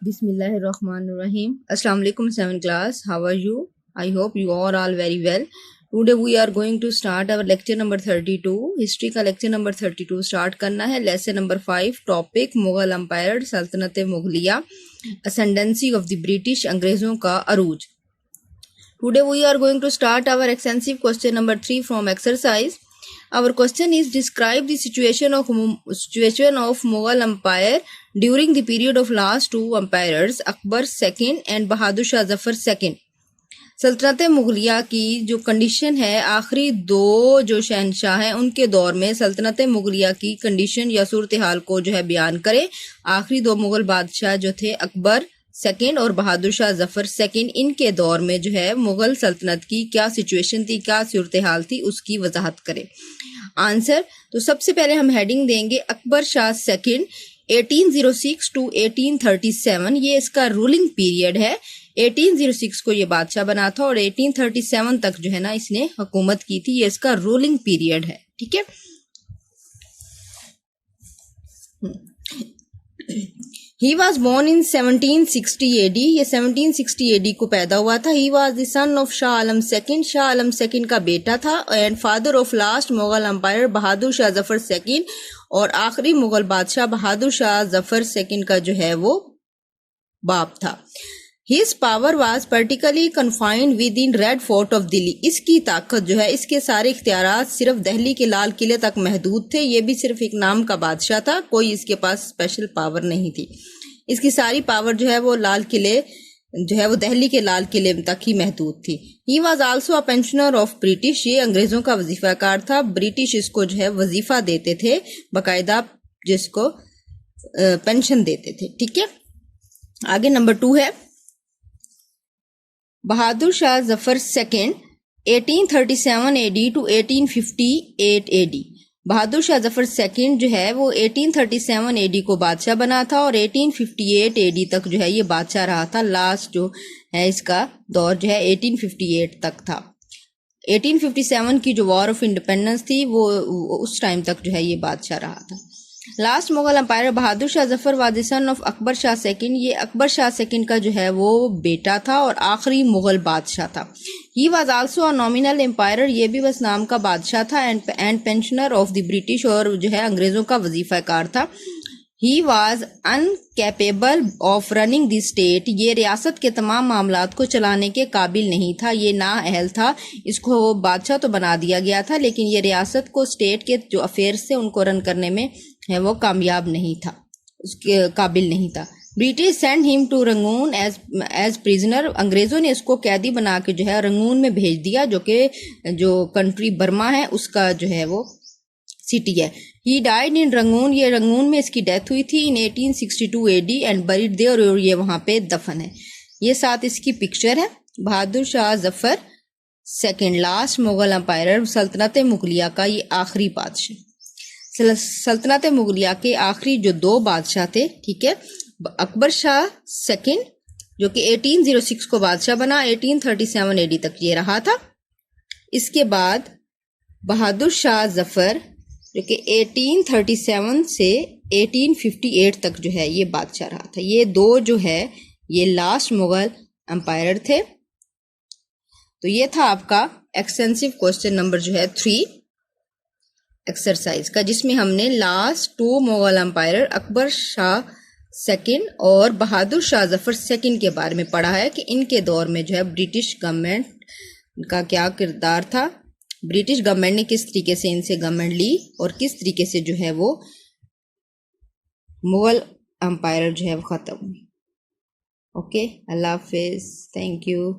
Bismillahirrahmanirrahim. Assalamu alaikum 7th class. How are you? I hope you are all very well. Today we are going to start our lecture number 32. History का lecture number 32 start करना है. Lesson number 5. Topic Mughal Empire, सल्तनत मुगलिया, ascendancy of the British, अंग्रेजों का अरूज. Today we are going to start our extensive question number 3 from exercise. Our question is, describe the situation of Mughal Empire during the period of last two emperors, Akbar II and Bahadur Shah Zafar II. सल्तनत मुगलिया की जो condition है आखिरी दो जो शहनशाह हैं उनके दौर में सल्तनत मुगलिया की कंडीशन या सूरत हाल को जो है बयान करे. आखिरी दो मुगल बादशाह जो थे अकबर सेकंड और बहादुर शाह जफर सेकंड, इनके दौर में जो है मुगल सल्तनत की क्या सिचुएशन थी, क्या सूरत हाल थी, उसकी वजाहत करे. आंसर, तो सबसे पहले हम हेडिंग देंगे अकबर शाह सेकंड 1806 टू 1837. ये इसका रूलिंग पीरियड है. 1806 को ये बादशाह बना था और 1837 तक जो है ना इसने हुकूमत की थी. ये इसका रूलिंग पीरियड है. ठीक है. He was born in 1760 AD. ये 1760 AD को पैदा हुआ था. He was the son of Shah Alam II. Shah Alam second का बेटा था. And father of last Mughal empire Bahadur Shah Zafar second, और आखिरी मुगल बादशाह बहादुर शाह जफर सेकंड का जो है वो बाप था. His power was particularly confined within Red Fort of Delhi. इसकी ताकत जो है, इसके सारे इख्तियारात सिर्फ दिल्ली के लाल किले तक महदूद थे. ये भी सिर्फ एक नाम का बादशाह था, कोई इसके पास स्पेशल पावर नहीं थी. इसकी सारी पावर जो है वो लाल किले जो है वो दिल्ली के लाल किले तक ही महदूद थी. He was also a pensioner of British. ये अंग्रेजों का वजीफाकार था. ब्रिटिश इसको जो है वजीफा देते थे बाकायदा, जिसको पेंशन देते थे. ठीक है. आगे नंबर 2 है Bahadur Shah Zafar second 1837 AD to 1858 AD. Bahadur Shah Zafar second जो है वो 1837 AD को बादशाह बना था और 1858 AD तक जो है ये बादशाह रहा था. लास्ट जो है इसका दौर जो है 1858 तक था. 1857 की जो वॉर ऑफ इंडिपेंडेंस थी वो उस टाइम तक जो है ये बादशाह रहा था. Last Mughal empire Bahadur Shah Zafar was son of Akbar Shah second. ये अकबर शाह सेकंड का जो है वो बेटा था और आखिरी मुगल बादशाह था. He was also a nominal empire. ये भी बस नाम का बादशाह था. And pensioner of the British, और जो है अंग्रेजों का वजीफाकार था. He was incapable of running the state. ये रियासत के तमाम मामलात को चलाने के काबिल नहीं था. ये नाअहल था. इसको बादशाह तो बना दिया गया था लेकिन ये रियासत को, स्टेट के जो अफेयर्स थे उनको रन करने में है वो कामयाब नहीं था, उसके काबिल नहीं था. British send him to Rangoon as prisoner. अंग्रेजों ने इसको कैदी बना के जो है रंगून में भेज दिया, जो कि जो कंट्री बर्मा है उसका जो है वो सिटी है. He died in Rangoon. ये रंगून में इसकी डेथ हुई थी इन 1862 AD एंड बरीड देयर, और ये वहां पे दफन है. ये साथ इसकी पिक्चर है. Bahadur Shah Zafar second, last Mughal empire, सल्तनत मुगलिया का ये आखिरी बादशाह. सल्तनत मुगलिया के आखिरी जो दो बादशाह थे, ठीक है, अकबर शाह सेकंड जो कि 1806 को बादशाह बना, 1837 AD तक ये रहा था. इसके बाद बहादुर शाह जफर जो कि 1837 से 1858 तक जो है ये बादशाह रहा था. ये दो जो है ये लास्ट मुगल एम्पायर थे. तो ये था आपका एक्सटेंसिव क्वेश्चन नंबर जो है 3 एक्सरसाइज का, जिसमें हमने last 2 Mughal empire Akbar Shah second और बहादुर शाह जफर सेकंड के बारे में पढ़ा है कि इनके दौर में जो है ब्रिटिश गवर्नमेंट का क्या किरदार था, ब्रिटिश गवर्नमेंट ने किस तरीके से इनसे गवर्नमेंट ली और किस तरीके से जो है वो मुगल एम्पायर जो है वो खत्म हुई. Okay, Allah Hafiz, thank you.